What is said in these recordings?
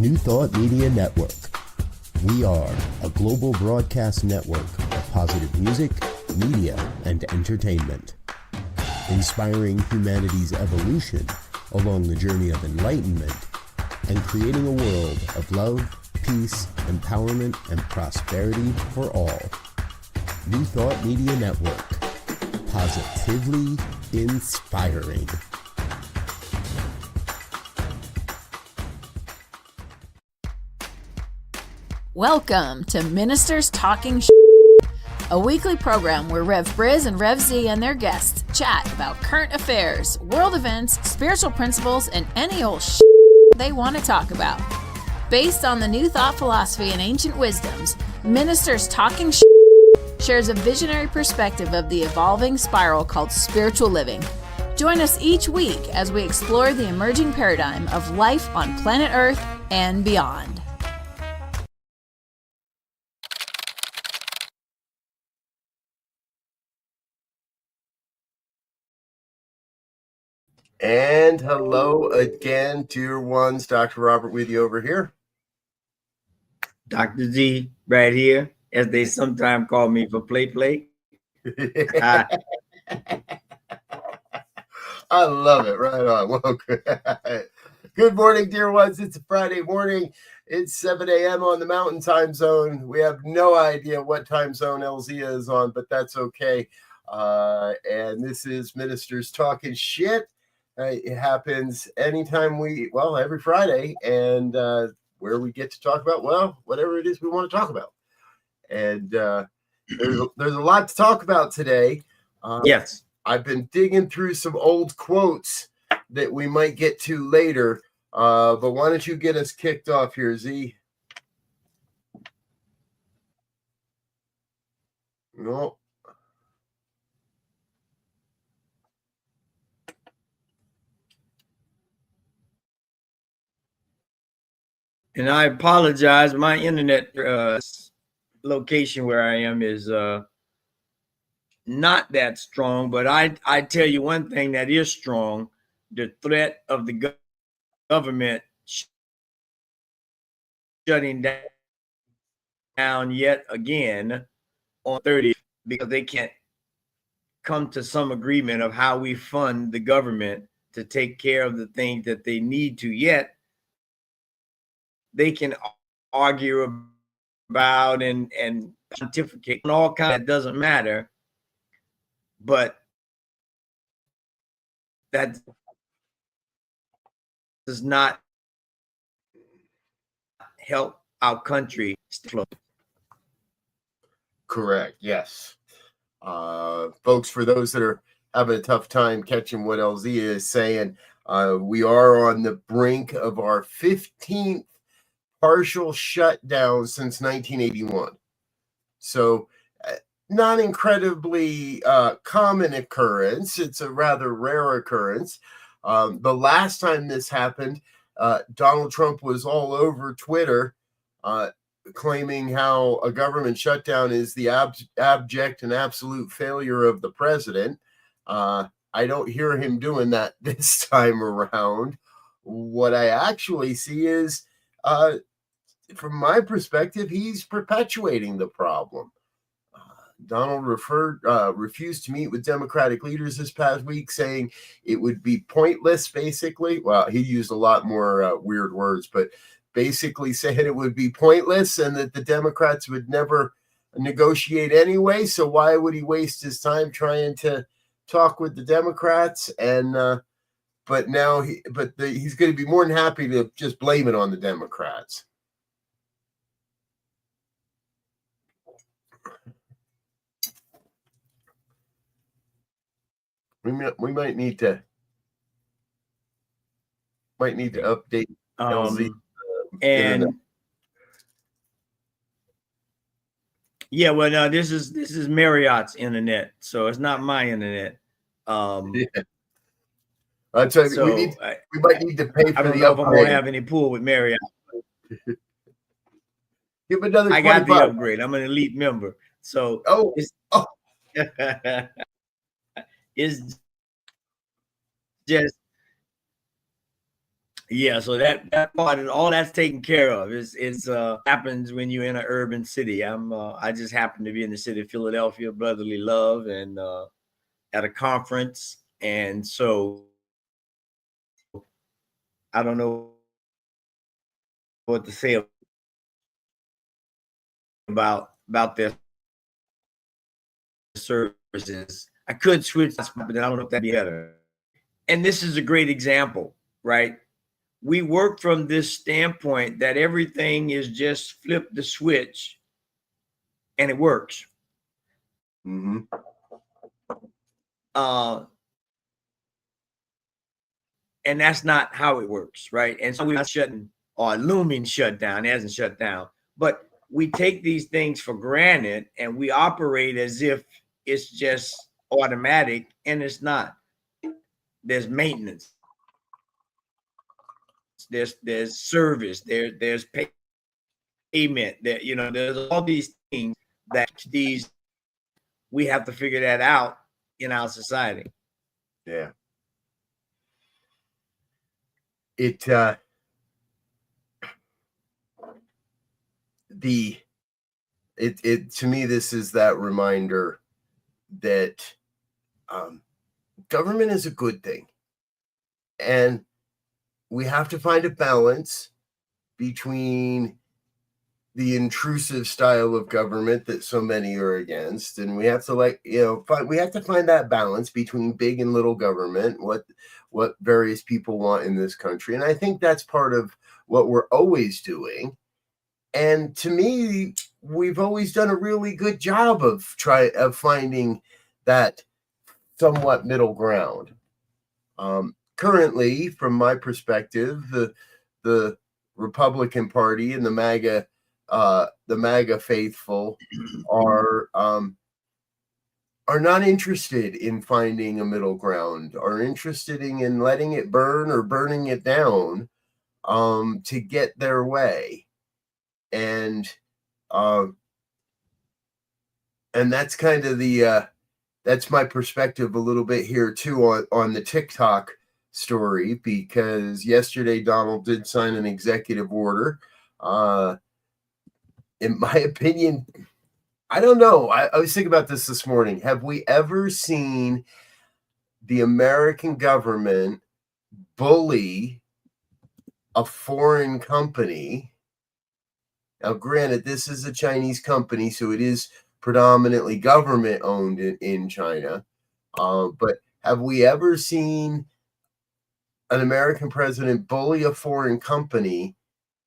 New Thought Media Network. We are a global broadcast network of positive music, media, and entertainment, inspiring humanity's evolution along the journey of enlightenment and creating a world of love, peace, empowerment, and prosperity for all. New Thought Media Network. Positively inspiring. Welcome to Ministers Talking a weekly program where Rev BRZ and Rev Z and their guests chat about current affairs, world events, spiritual principles, and any old they want to talk about. Based on the New Thought philosophy and ancient wisdoms, Ministers Talking shares a visionary perspective of the evolving spiral called spiritual living. Join us each week as we explore the emerging paradigm of life on planet Earth and beyond. And hello again, Tier 1s. Dr. Robert with you over here. Dr. Z right here, as they sometimes call me for play. I love it. Right on. Well, good morning, dear ones. It's a Friday morning. It's 7 a.m. on the Mountain Time Zone. We have no idea what time zone LZ is on, but that's okay. And this is Ministers Talking Shit. It happens anytime every Friday, and where we get to talk about, whatever it is we want to talk about. And there's a lot to talk about today. Yes. I've been digging through some old quotes that we might get to later, but why don't you get us kicked off here, Z? No. And I apologize. My internet location where I am is not that strong. But I tell you one thing that is strong: the threat of the government shutting down yet again on 30th, because they can't come to some agreement of how we fund the government to take care of the things that they need to yet. They can argue about and pontificate and all kinds. That doesn't matter, but that does not help our country flow. Correct. Yes. Folks, for those that are having a tough time catching what LZ is saying, we are on the brink of our 15th partial shutdown since 1981. So not incredibly common occurrence. It's a rather rare occurrence. The last time this happened, Donald Trump was all over Twitter claiming how a government shutdown is the abject and absolute failure of the president. I don't hear him doing that this time around. What I actually see is, from my perspective, he's perpetuating the problem. Donald refused to meet with Democratic leaders this past week, saying it would be pointless, basically. Well, he used a lot more weird words, but basically saying it would be pointless and that the Democrats would never negotiate anyway. So why would he waste his time trying to talk with the Democrats? And but now he's going to be more than happy to just blame it on the Democrats. We might need to update LZ. And yeah, well, no, this is Marriott's internet, so it's not my internet. Yeah. So we might need to pay for the upgrade. I don't know if I'm going to have any pull with Marriott. Give another $20. I got the upgrade. I'm an elite member. So it's just Yeah, so that part and all that's taken care of. Is happens when you're in an urban city. I just happen to be in the city of Philadelphia, brotherly love, and at a conference, and so I don't know what to say about their services. I could switch, but I don't know if that'd be better. And this is a great example, right? We work from this standpoint that everything is just flip the switch and it works. Mm-hmm. And that's not how it works, right? And so we're not shutting or looming shutdown. It hasn't shut down, but we take these things for granted and we operate as if it's just automatic, and it's not. There's maintenance, there's service, there's payment, there's all these things that we have to figure that out in our society. Yeah. It to me, this is that reminder that government is a good thing, and we have to find a balance between the intrusive style of government that so many are against, and we have to we have to find that balance between big and little government, what various people want in this country. And I think that's part of what we're always doing. And to me, we've always done a really good job of finding that somewhat middle ground. Currently, from my perspective, the Republican Party and the MAGA faithful are not interested in finding a middle ground, are interested in letting it burn or burning it down to get their way. And that's kind of that's my perspective a little bit here too on the TikTok story, because yesterday Donald did sign an executive order. In my opinion, I don't know. I was thinking about this morning. Have we ever seen the American government bully a foreign company? Now, granted, this is a Chinese company, so it is predominantly government owned in China. But have we ever seen an American president bully a foreign company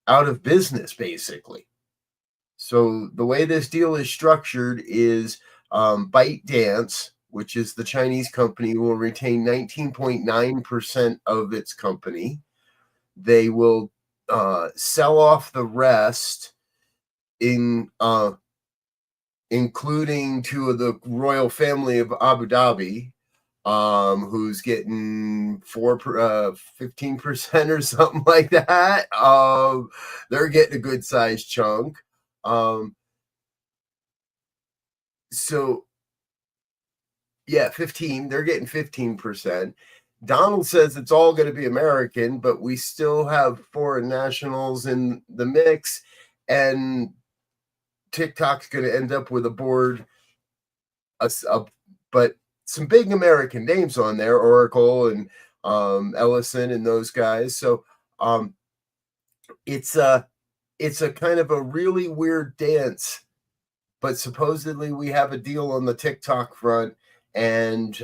out of business, basically? So the way this deal is structured is ByteDance, which is the Chinese company, will retain 19.9% of its company. They will sell off the rest, including to the royal family of Abu Dhabi, who's getting 15% or something like that. They're getting a good sized chunk. So yeah, 15. They're getting 15%. Donald says it's all going to be American, but we still have foreign nationals in the mix, and TikTok's going to end up with a board, but some big American names on there, Oracle and Ellison and those guys. So it's a kind of a really weird dance, but supposedly we have a deal on the TikTok front. And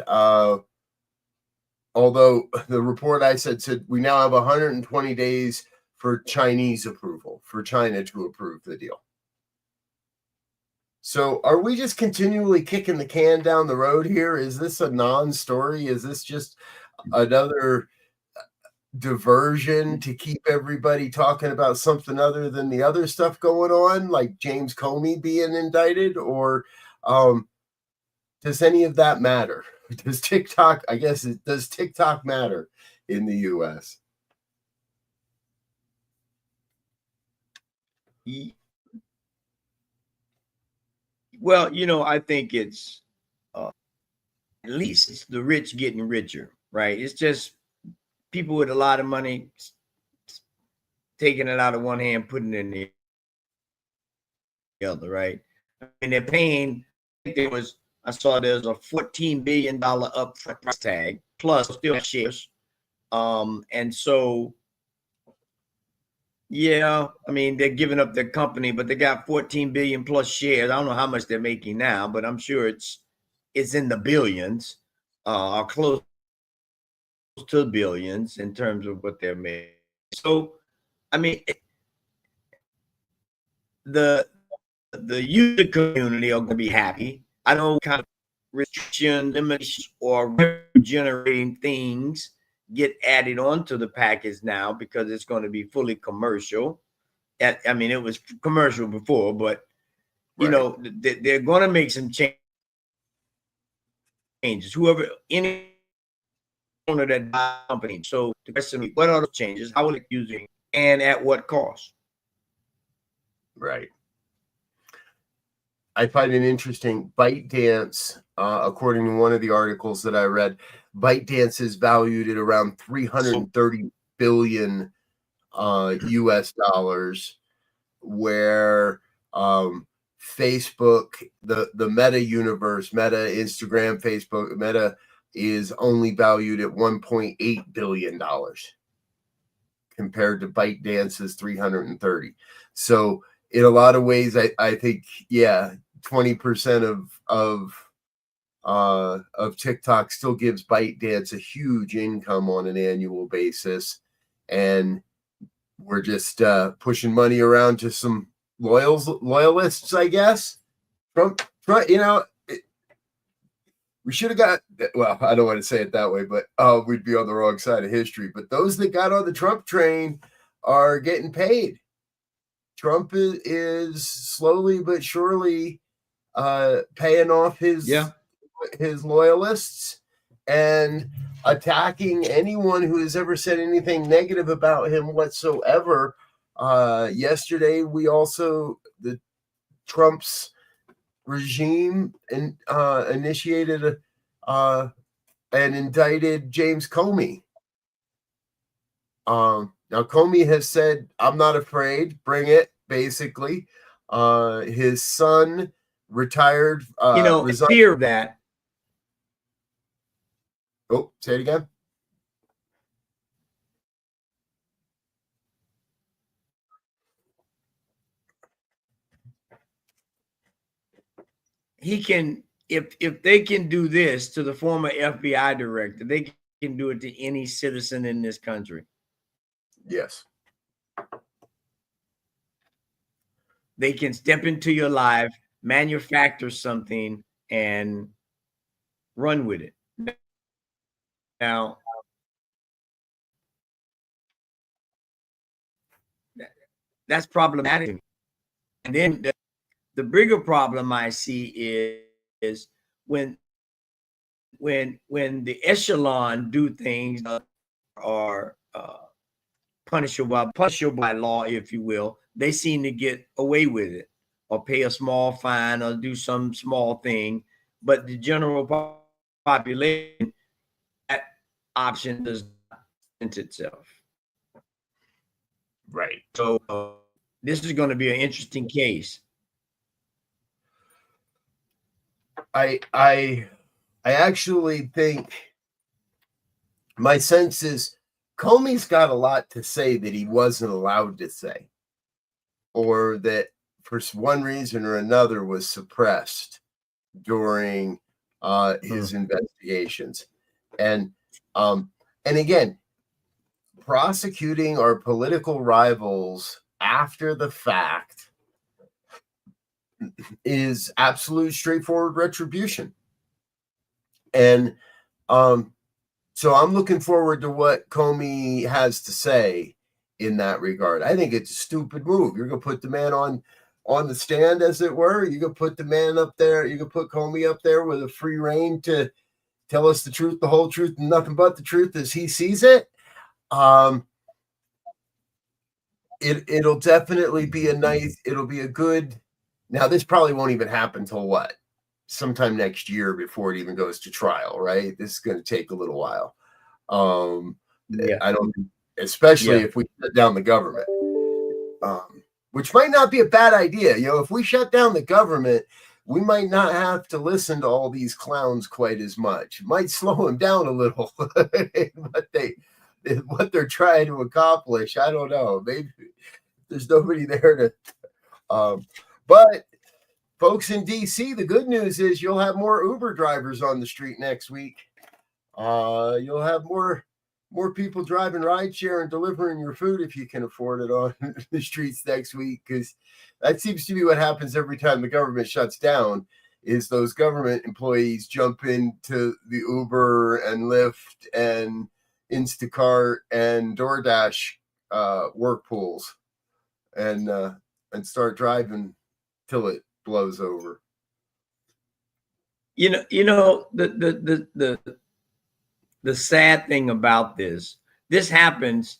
although the report I said we now have 120 days for Chinese approval, for China to approve the deal. So are we just continually kicking the can down the road here? Is this a non-story? Is this just another diversion to keep everybody talking about something other than the other stuff going on, like James Comey being indicted? Or does any of that matter? Does TikTok matter in the U.S.? Well, I think it's at least it's the rich getting richer, right? It's just people with a lot of money taking it out of one hand, putting it in the other, right? I mean, they're paying. I saw there's a $14 billion upfront price tag plus still shares. And so, yeah, I mean, they're giving up their company, but they got 14 billion plus shares. I don't know how much they're making now, but I'm sure it's in the billions, or close to billions in terms of what they're making. So, I mean, the user community are going to be happy. I know kind of restriction, limitations, or generating things get added onto the package now because it's going to be fully commercial. I mean, it was commercial before, but you know, they're going to make some changes. Whoever, any owner that buys a company. So the question is, what are those changes? How will it use it, and at what cost? Right. I find it interesting. ByteDance, according to one of the articles that I read, ByteDance is valued at around 330 billion US dollars, where Facebook, the Meta universe, Meta, Instagram, Facebook, Meta is only valued at $1.8 billion compared to ByteDance's 330. So in a lot of ways, I think, yeah, 20% of TikTok still gives ByteDance a huge income on an annual basis, and we're just pushing money around to some loyalists, I guess. Trump, you know, we should have got. Well, I don't want to say it that way, but we'd be on the wrong side of history. But those that got on the Trump train are getting paid. Trump is slowly but surely paying off his loyalists and attacking anyone who has ever said anything negative about him whatsoever. Yesterday, the Trump's regime initiated and indicted James Comey. Now, Comey has said, "I'm not afraid, bring it," basically. His son retired. Fear of that. Oh, say it again. He can, if they can do this to the former FBI director, they can do it to any citizen in this country. Yes. They can step into your life, manufacture something, and run with it. Now, that's problematic. And then the bigger problem I see is when the echelon do things are punishable by law, if you will, they seem to get away with it or pay a small fine or do some small thing. But the general population, that option does not present itself. Right. So this is going to be an interesting case. I actually think, my sense is Comey's got a lot to say that he wasn't allowed to say, or that for one reason or another was suppressed during his investigations. And again, prosecuting our political rivals after the fact is absolute straightforward retribution. And so I'm looking forward to what Comey has to say in that regard. I think it's a stupid move. You're going to put the man on the stand, as it were. You're going to put the man up there. You can put Comey up there with a free rein to tell us the truth, the whole truth, and nothing but the truth as he sees it. It'll definitely be it'll be a good. Now, this probably won't even happen till what? Sometime next year before it even goes to trial, right? This is going to take a little while. I don't, especially if we shut down the government. which might not be a bad idea. If we shut down the government, we might not have to listen to all these clowns quite as much. It might slow them down a little. what they're trying to accomplish. I don't know. Maybe there's nobody there to. But folks in DC, the good news is you'll have more Uber drivers on the street next week. You'll have more people driving rideshare and delivering your food if you can afford it on the streets next week, because that seems to be what happens every time the government shuts down, is those government employees jump into the Uber and Lyft and Instacart and DoorDash work pools and start driving till it blows over. The sad thing about this happens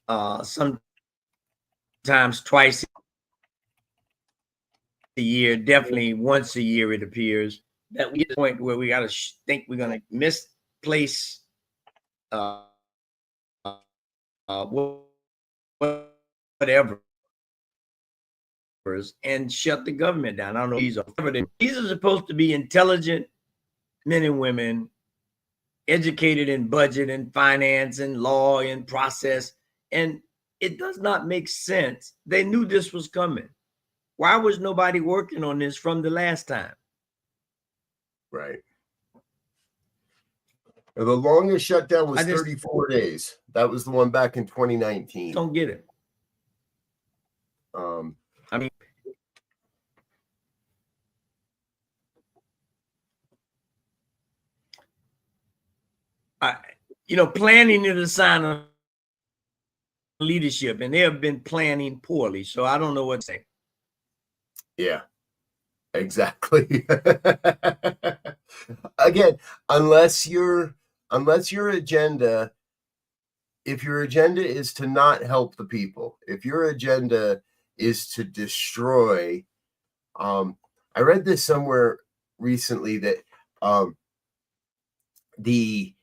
sometimes twice a year, definitely once a year. It appears that we get to the point where we got to think we're going to misplace whatever and shut the government down. I don't know. These are supposed to be intelligent men and women, educated in budget and finance and law and process, and it does not make sense. They knew this was coming. Why was nobody working on this from the last time? Right. The longest shutdown was 34 days. That was the one back in 2019. Don't get it. I mean, planning is a sign of leadership, and they have been planning poorly. So I don't know what to say. Yeah, exactly. Again, unless your agenda, if your agenda is to not help the people, if your agenda is to destroy, I read this somewhere recently that the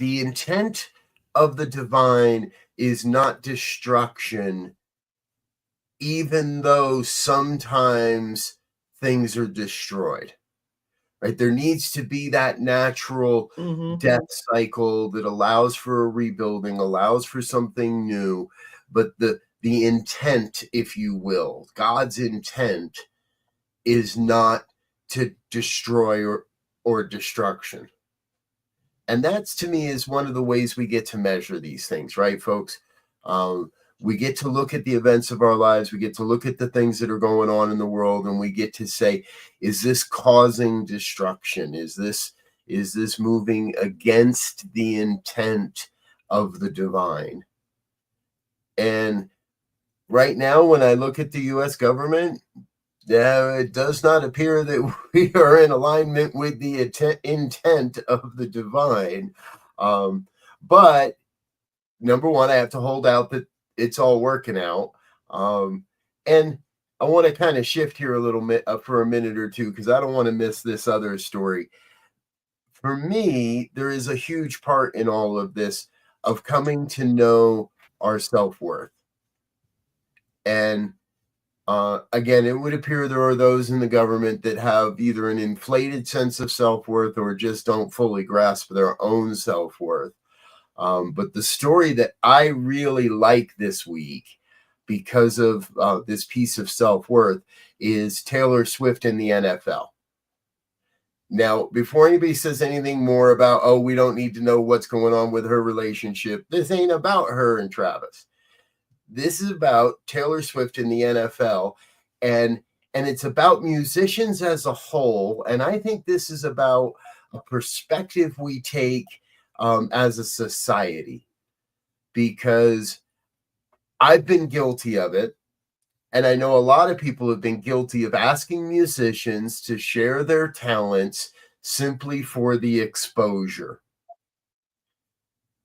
intent of the divine is not destruction, even though sometimes things are destroyed, right? There needs to be that natural death cycle that allows for a rebuilding, allows for something new. But the intent, if you will, God's intent is not to destroy or destruction. And that's, to me, is one of the ways we get to measure these things, right, folks? We get to look at the events of our lives. We get to look at the things that are going on in the world, and we get to say, is this causing destruction? Is this moving against the intent of the divine? And right now, when I look at the U.S. government, it does not appear that we are in alignment with the intent of the divine. But number one, I have to hold out that it's all working out. And I want to kind of shift here a little bit for a minute or two, because I don't want to miss this other story. For me, there is a huge part in all of this of coming to know our self-worth. And again, it would appear there are those in the government that have either an inflated sense of self-worth or just don't fully grasp their own self-worth. But the story that I really like this week, because of this piece of self-worth, is Taylor Swift in the NFL. Now, before anybody says anything more about, oh, we don't need to know what's going on with her relationship, this ain't about her and Travis. This is about Taylor Swift in the NFL, and it's about musicians as a whole. And I think this is about a perspective we take as a society, because I've been guilty of it. And I know a lot of people have been guilty of asking musicians to share their talents simply for the exposure.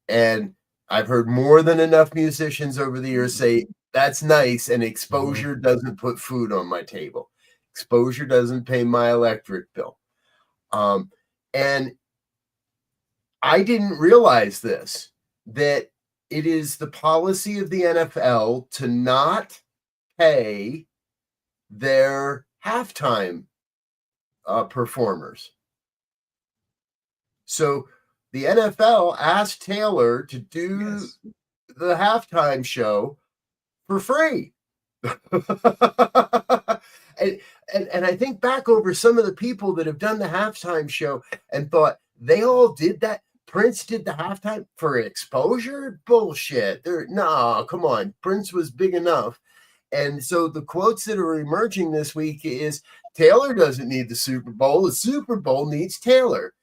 And I've heard more than enough musicians over the years say, that's nice, and exposure doesn't put food on my table. Exposure doesn't pay my electric bill. And I didn't realize this, that it is the policy of the NFL to not pay their halftime performers. So the NFL asked Taylor to do the halftime show for free. and I think back over some of the people that have done the halftime show and thought they all did that. Prince did the halftime for exposure? Bullshit. No, come on. Prince was big enough. And so the quotes that are emerging this week is Taylor doesn't need the Super Bowl. The Super Bowl needs Taylor.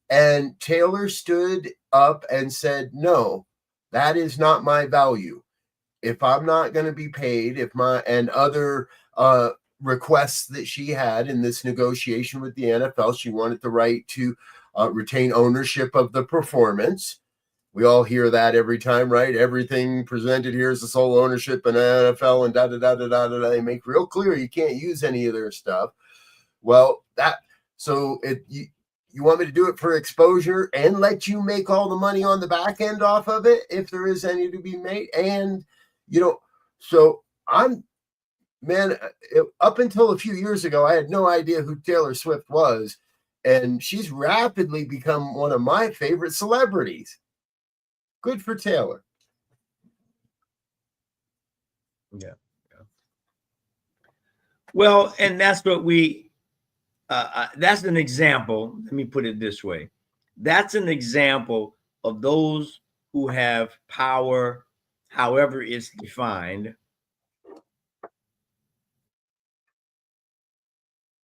And Taylor stood up and said, no, that is not my value. If I'm not going to be paid, and other requests that she had in this negotiation with the NFL, she wanted the right to retain ownership of the performance. We all hear that every time, right? Everything presented here is the sole ownership in NFL and da-da-da-da-da-da. They make real clear you can't use any of their stuff. Well, you want me to do it for exposure and let you make all the money on the back end off of it if there is any to be made? And, so up until a few years ago, I had no idea who Taylor Swift was. And she's rapidly become one of my favorite celebrities. Good for Taylor. Yeah. Well, and that's what that's an example. Let me put it this way. That's an example of those who have power, however it's defined.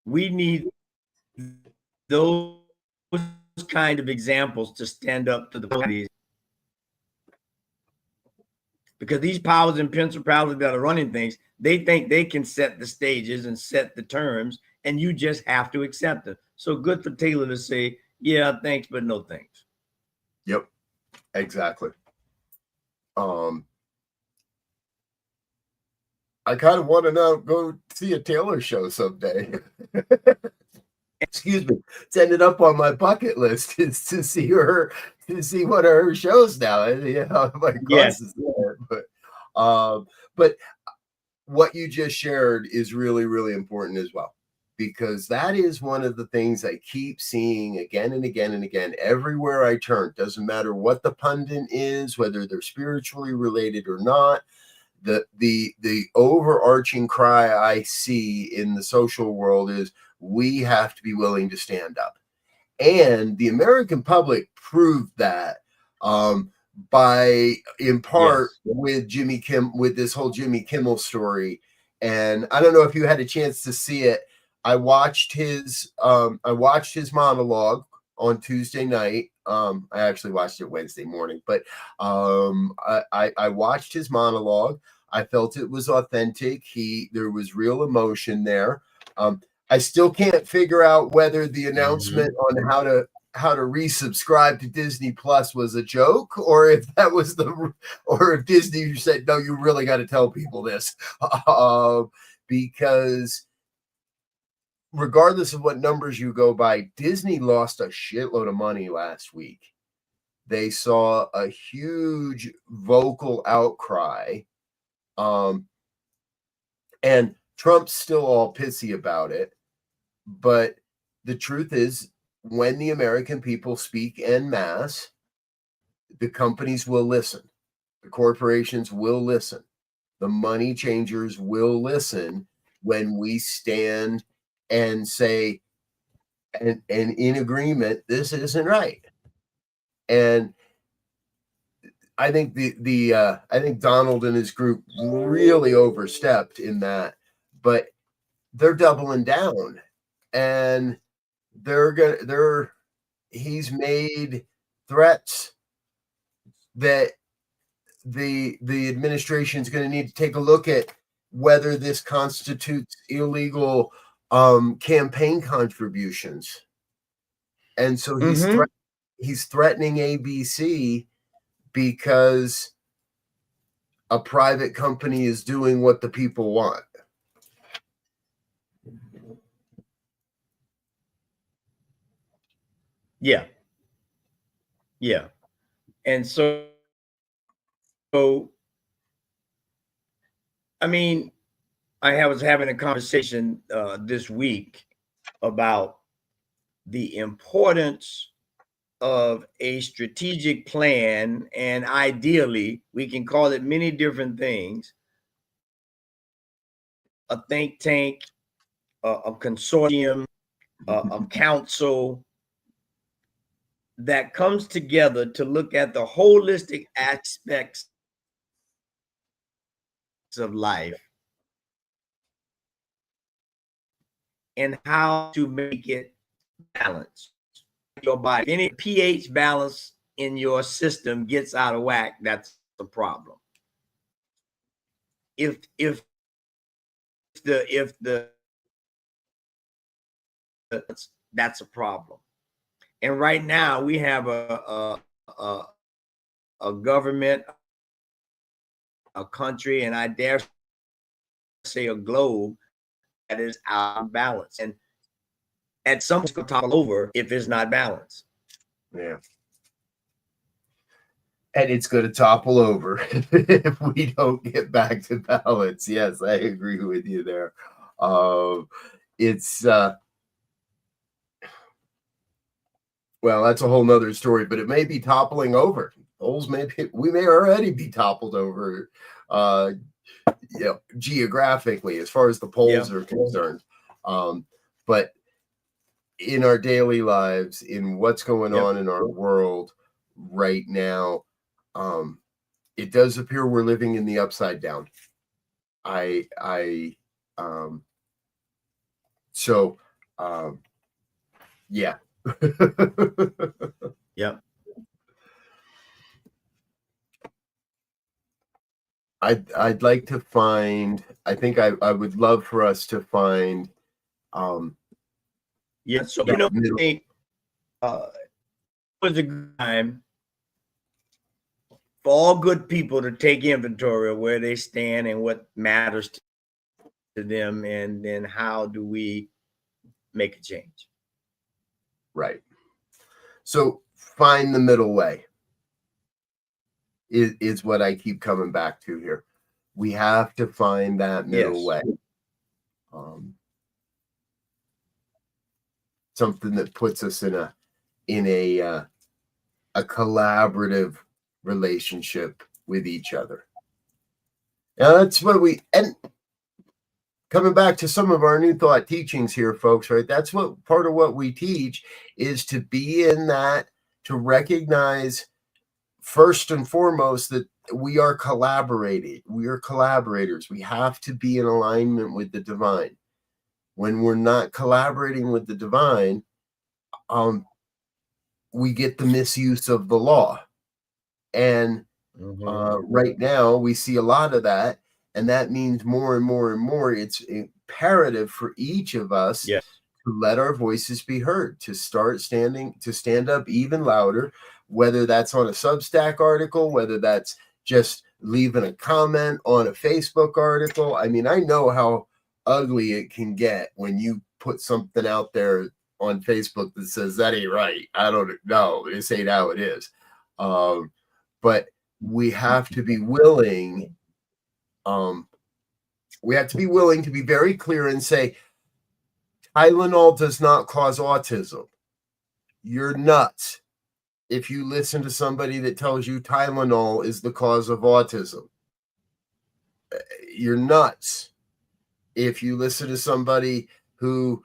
We need those kind of examples to stand up to the police, because these powers and principalities that are running things, they think they can set the stages and set the terms, and you just have to accept it. So good for Taylor to say, yeah, thanks, but no thanks. Yep, exactly. I kind of want to now go see a Taylor show someday. Excuse me. It's ended up on my bucket list is to see one of her shows now. My crosses there. But what you just shared is really, really important as well, because that is one of the things I keep seeing again and again and again everywhere I turn. Doesn't matter what the pundit is, whether they're spiritually related or not. The overarching cry I see in the social world is we have to be willing to stand up. And the American public proved that by, in part, with with this whole Jimmy Kimmel story. And I don't know if you had a chance to see it. I watched his monologue on Tuesday night. I actually watched it Wednesday morning, but I watched his monologue. I felt it was authentic. There was real emotion there. I still can't figure out whether the announcement on how to resubscribe to Disney Plus was a joke, or if Disney said, no, you really got to tell people this, because regardless of what numbers you go by, Disney lost a shitload of money last week. They saw a huge vocal outcry. And Trump's still all pissy about it. But the truth is, when the American people speak en masse, the companies will listen. The corporations will listen. The money changers will listen when we stand and say, and in agreement, this isn't right. And I think I think Donald and his group really overstepped in that, but they're doubling down, and he's made threats that the administration is going to need to take a look at whether this constitutes illegal campaign contributions. And so he's threatening ABC because a private company is doing what the people want. Yeah. And so I mean, I was having a conversation this week about the importance of a strategic plan, and ideally, we can call it many different things: a think tank, a consortium, a council that comes together to look at the holistic aspects of life and how to make it balanced. Your body, any pH balance in your system gets out of whack, that's a problem. If the that's a problem. And right now we have a government, a country, and I dare say a globe that is out of balance. And at some point, it's going to topple over if it's not balanced. Yeah. And it's going to topple over if we don't get back to balance. Yes, I agree with you there. It's well, that's a whole nother story, but it may be toppling over. We may already be toppled over, geographically, as far as the poles are concerned. But in our daily lives, in what's going on in our world right now, it does appear we're living in the upside down. Yeah. Yep. I'd like to find, I think I would love for us to find so I think it was a good time for all good people to take inventory of where they stand and what matters to them, and then how do we make a change. Right. So find the middle way is what I keep coming back to here. We have to find that middle way. Something that puts us in a collaborative relationship with each other. Now that's what and coming back to some of our New Thought teachings here, folks, right? That's what part of what we teach is to be in that, to recognize first and foremost that we are collaborating. We are collaborators. We have to be in alignment with the divine. When we're not collaborating with the divine, we get the misuse of the law. And right now we see a lot of that. And that means more and more and more, it's imperative for each of us to let our voices be heard, to stand up even louder, whether that's on a Substack article, whether that's just leaving a comment on a Facebook article. I mean, I know how ugly it can get when you put something out there on Facebook that says that ain't right. I don't know. This ain't how it is. But we have to be willing. We have to be willing to be very clear and say, Tylenol does not cause autism. You're nuts if you listen to somebody that tells you Tylenol is the cause of autism. You're nuts if you listen to somebody who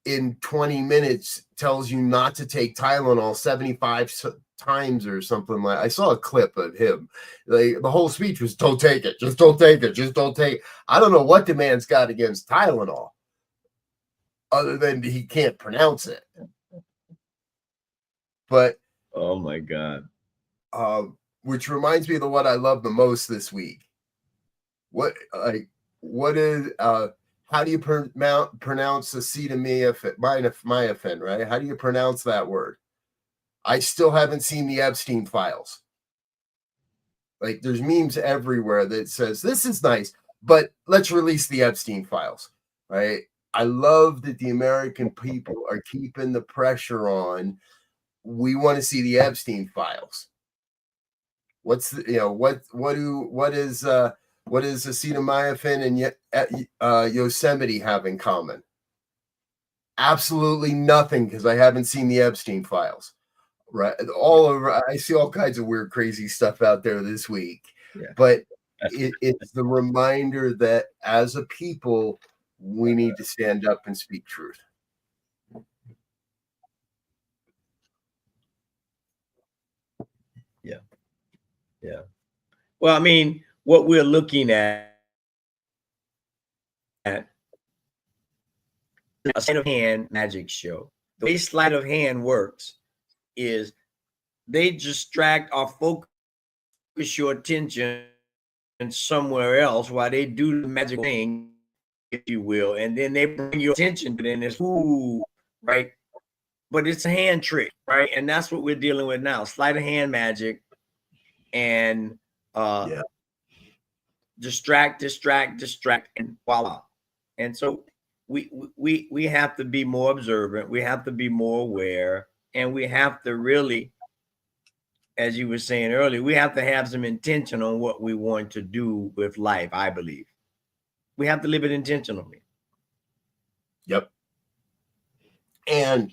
in 20 minutes tells you not to take Tylenol 75 times or something. Like I saw a clip of him. The whole speech was, don't take it, just don't take it, just don't take it. I don't know what the man's got against Tylenol other than he can't pronounce it. But oh my God. Which reminds me of the one I love the most this week. What is how do you pronounce acetaminophen, right? How do you pronounce that word? I still haven't seen the Epstein files. Like there's memes everywhere that says this is nice, but let's release the Epstein files, right? I love that the American people are keeping the pressure on. We want to see the Epstein files. What's the, what is acetaminophen and Yosemite have in common? Absolutely nothing, because I haven't seen the Epstein files. Right, all over. I see all kinds of weird, crazy stuff out there this week. Yeah. But it's the reminder that as a people, we need to stand up and speak truth. Yeah. Well, I mean, what we're looking at a sleight of hand magic show. The way sleight of hand works is they distract or focus your attention somewhere else while they do the magic thing, if you will, and then they bring your attention to it, and it's right? But it's a hand trick, right? And that's what we're dealing with now: sleight of hand magic, and distract, and voila. And so we have to be more observant. We have to be more aware, and we have to really, as you were saying earlier, we have to have some intention on what we want to do with life. I believe we have to live it intentionally. Yep. And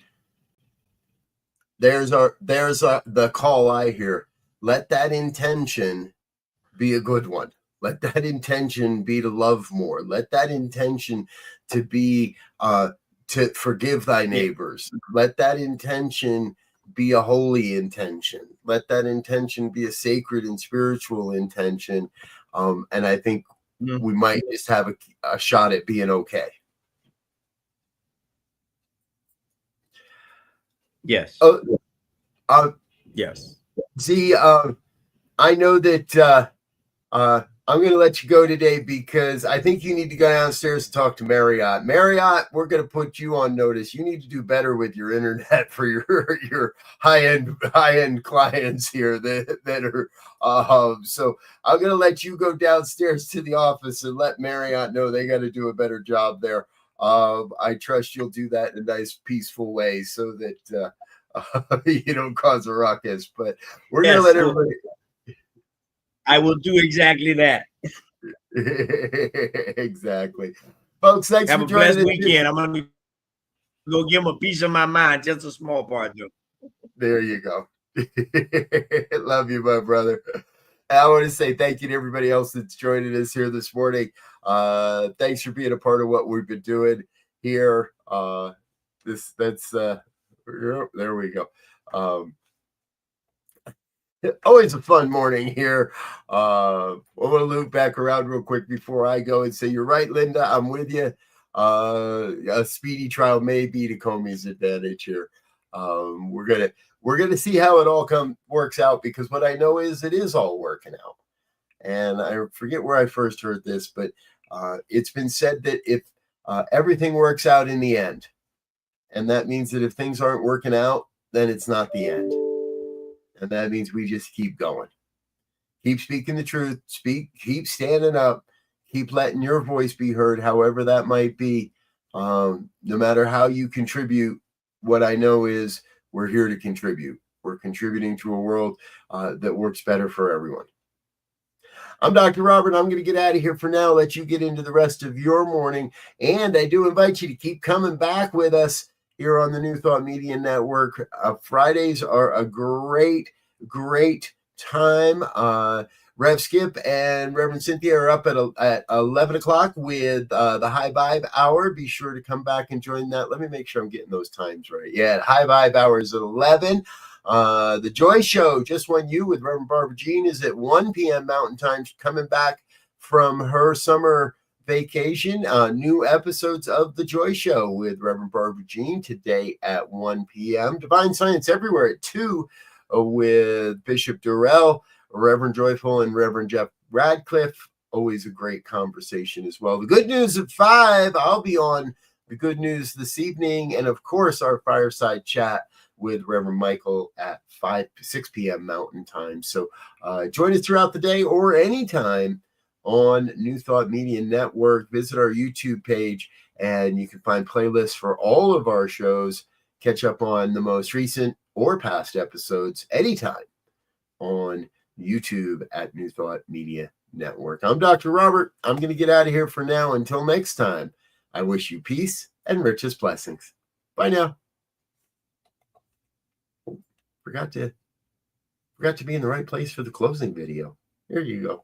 there's the call I hear. Let that intention be a good one. Let that intention be to love more. Let that intention to be to forgive thy neighbors. Let that intention be a holy intention. Let that intention be a sacred and spiritual intention. And I think we might just have a shot at being okay. Yes. Yes. See, I know that I'm going to let you go today because I think you need to go downstairs and talk to Marriott. Marriott, we're going to put you on notice. You need to do better with your internet for your high-end clients here that are. So I'm going to let you go downstairs to the office and let Marriott know they got to do a better job there. I trust you'll do that in a nice, peaceful way so that you don't cause a ruckus. But we're going to let everybody. I will do exactly that. Exactly. Folks, thanks Have for a joining blessed weekend. I'm going to go give them a piece of my mind, just a small part, though. There you go. Love you, my brother. I want to say thank you to everybody else that's joining us here this morning. Thanks for being a part of what we've been doing here. There we go. Always a fun morning here. I want to loop back around real quick before I go and say, you're right, Linda. I'm with you. A speedy trial may be to Comey's advantage here. We're gonna see how it all works out, because what I know is it is all working out. And I forget where I first heard this, but it's been said that if everything works out in the end, and that means that if things aren't working out, then it's not the end. And that means we just keep going. Keep speaking the truth. Keep standing up. Keep letting your voice be heard, however that might be. No matter how you contribute, what I know is we're here to contribute. We're contributing to a world that works better for everyone. I'm Dr. Robert. I'm going to get out of here for now, let you get into the rest of your morning. And I do invite you to keep coming back with us here on the New Thought Media Network. Fridays are a great time. Rev Skip and Reverend Cynthia are up at 11 o'clock with the High Vibe Hour. Be sure to come back and join that. Let me make sure I'm getting those times right. Yeah, High Vibe Hour is at 11. The Joy Show, Just When You, with Reverend Barbara Jean, is at 1 p.m. Mountain Time, coming back from her summer vacation. New episodes of The Joy Show with Reverend Barbara Jean today at 1 p.m. Divine Science Everywhere at 2 with Bishop Durrell, Reverend Joyful, and Reverend Jeff Radcliffe. Always a great conversation as well. The Good News at 5. I'll be on The Good News this evening. And of course, our fireside chat with Reverend Michael at 6 p.m. Mountain Time. So join us throughout the day or anytime on New Thought Media Network. Visit our YouTube page and you can find playlists for all of our shows. Catch up on the most recent or past episodes anytime on YouTube at New Thought Media Network. I'm Dr. Robert. I'm going to get out of here for now. Until next time, I wish you peace and richest blessings. Bye now. Forgot to be in the right place for the closing video. Here you go.